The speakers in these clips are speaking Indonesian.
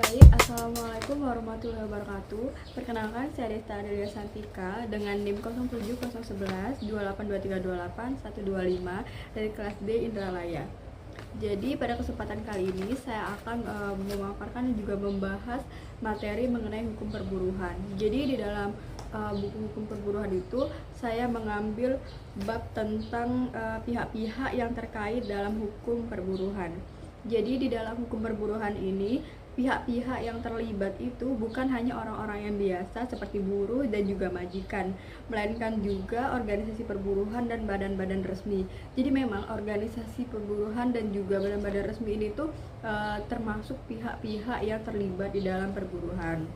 Baik, Assalamualaikum warahmatullahi wabarakatuh. Perkenalkan, saya Desta Adelia Santika dengan NIM 070111 282328 125 dari kelas D Indralaya. Jadi pada kesempatan kali ini saya akan memaparkan dan juga membahas materi mengenai hukum perburuhan. Jadi di dalam buku hukum perburuhan itu saya mengambil bab tentang pihak-pihak yang terkait dalam hukum perburuhan. Jadi di dalam hukum perburuhan ini pihak-pihak yang terlibat itu bukan hanya orang-orang yang biasa seperti buruh dan juga majikan, melainkan juga organisasi perburuhan dan badan-badan resmi. Jadi memang organisasi perburuhan dan juga badan-badan resmi ini tuh termasuk pihak-pihak yang terlibat di dalam perburuhan.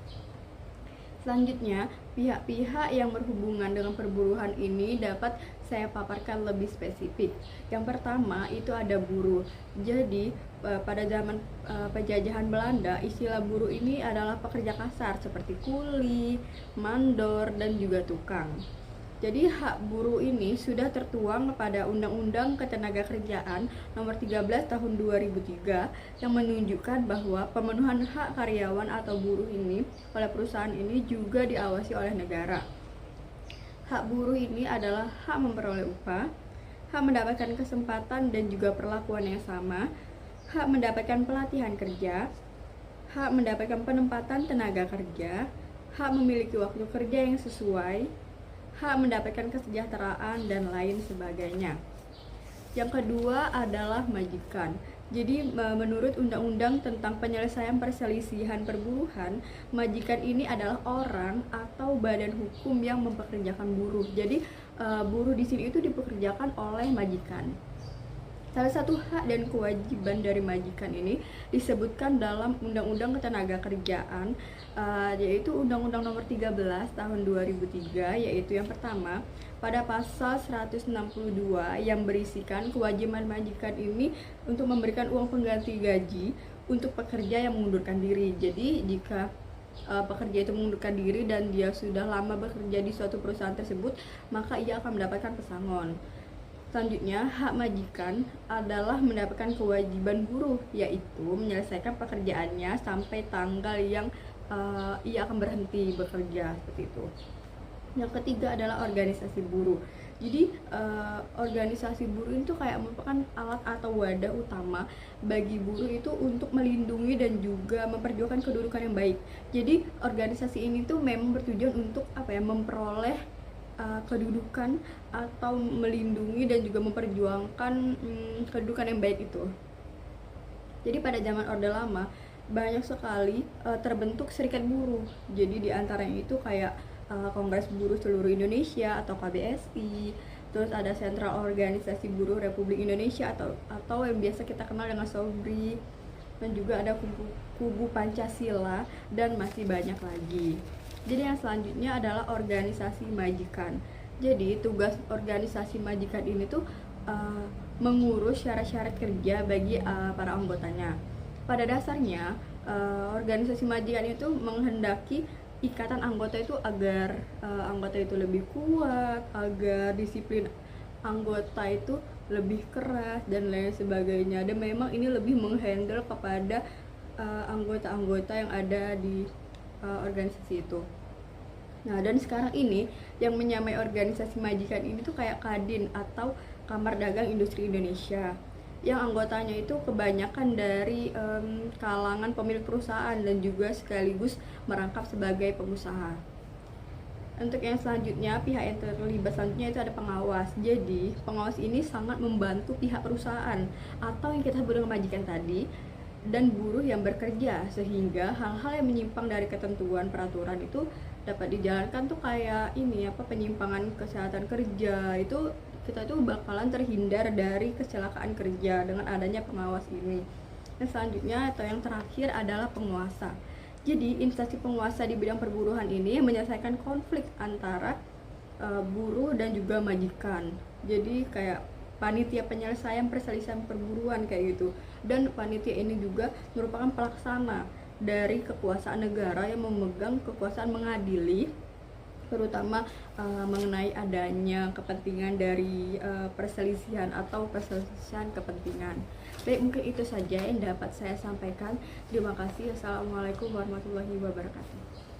Selanjutnya, pihak-pihak yang berhubungan dengan perburuhan ini dapat saya paparkan lebih spesifik. Yang pertama itu ada buruh. Jadi pada zaman penjajahan Belanda, istilah buruh ini adalah pekerja kasar seperti kuli, mandor, dan juga tukang. Jadi hak buruh ini sudah tertuang pada Undang-Undang Ketenagakerjaan Nomor 13 Tahun 2003 yang menunjukkan bahwa pemenuhan hak karyawan atau buruh ini oleh perusahaan ini juga diawasi oleh negara. Hak buruh ini adalah hak memperoleh upah, hak mendapatkan kesempatan dan juga perlakuan yang sama, hak mendapatkan pelatihan kerja, hak mendapatkan penempatan tenaga kerja, hak memiliki waktu kerja yang sesuai, hak mendapatkan kesejahteraan, dan lain sebagainya. Yang kedua adalah majikan. Jadi menurut Undang-Undang tentang penyelesaian perselisihan perburuhan, majikan ini adalah orang atau badan hukum yang mempekerjakan buruh. Jadi buruh di sini itu dipekerjakan oleh majikan. Salah satu hak dan kewajiban dari majikan ini disebutkan dalam Undang-Undang Ketenagakerjaan, yaitu Undang-Undang Nomor 13 Tahun 2003, yaitu yang pertama pada pasal 162 yang berisikan kewajiban majikan ini untuk memberikan uang pengganti gaji untuk pekerja yang mengundurkan diri. Jadi jika pekerja itu mengundurkan diri dan dia sudah lama bekerja di suatu perusahaan tersebut, maka ia akan mendapatkan pesangon. Selanjutnya, hak majikan adalah mendapatkan kewajiban buruh, yaitu menyelesaikan pekerjaannya sampai tanggal yang ia akan berhenti bekerja, seperti itu. Yang ketiga adalah organisasi buruh. Jadi organisasi buruh itu kayak merupakan alat atau wadah utama bagi buruh itu untuk melindungi dan juga memperjuangkan kedudukan yang baik. Jadi organisasi ini tuh memang bertujuan untuk memperoleh kedudukan atau melindungi dan juga memperjuangkan kedudukan yang baik itu. Jadi pada zaman Orde Lama banyak sekali terbentuk serikat buruh. Jadi di antaranya itu kayak Kongres Buruh Seluruh Indonesia atau KBSI, terus ada Sentral Organisasi Buruh Republik Indonesia atau yang biasa kita kenal dengan SOBRI, dan juga ada kubu Pancasila, dan masih banyak lagi. Jadi yang selanjutnya adalah organisasi majikan. Jadi tugas organisasi majikan ini tuh mengurus syarat-syarat kerja bagi para anggotanya. Pada dasarnya organisasi majikan itu menghendaki ikatan anggota itu agar anggota itu lebih kuat, agar disiplin anggota itu lebih keras dan lain sebagainya. Dan memang ini lebih menghandle kepada anggota-anggota yang ada di organisasi itu. Nah, dan sekarang ini yang menyamai organisasi majikan ini tuh kayak Kadin atau Kamar Dagang Industri Indonesia, yang anggotanya itu kebanyakan dari kalangan pemilik perusahaan dan juga sekaligus merangkap sebagai pengusaha. Untuk yang selanjutnya, pihak yang terlibat selanjutnya itu ada pengawas. Jadi pengawas ini sangat membantu pihak perusahaan atau yang kita sebut dengan majikan tadi dan buruh yang bekerja, sehingga hal-hal yang menyimpang dari ketentuan peraturan itu dapat dijalankan tuh kayak penyimpangan kesehatan kerja itu kita tuh bakalan terhindar dari kecelakaan kerja dengan adanya pengawas ini. Dan selanjutnya atau yang terakhir adalah penguasa. Jadi instansi penguasa di bidang perburuhan ini menyelesaikan konflik antara buruh dan juga majikan. Jadi kayak panitia penyelesaian perselisihan perburuan kayak gitu. Dan panitia ini juga merupakan pelaksana dari kekuasaan negara yang memegang kekuasaan mengadili terutama mengenai adanya kepentingan dari perselisihan atau perselisihan kepentingan. Baik, mungkin itu saja yang dapat saya sampaikan. Terima kasih. Assalamualaikum warahmatullahi wabarakatuh.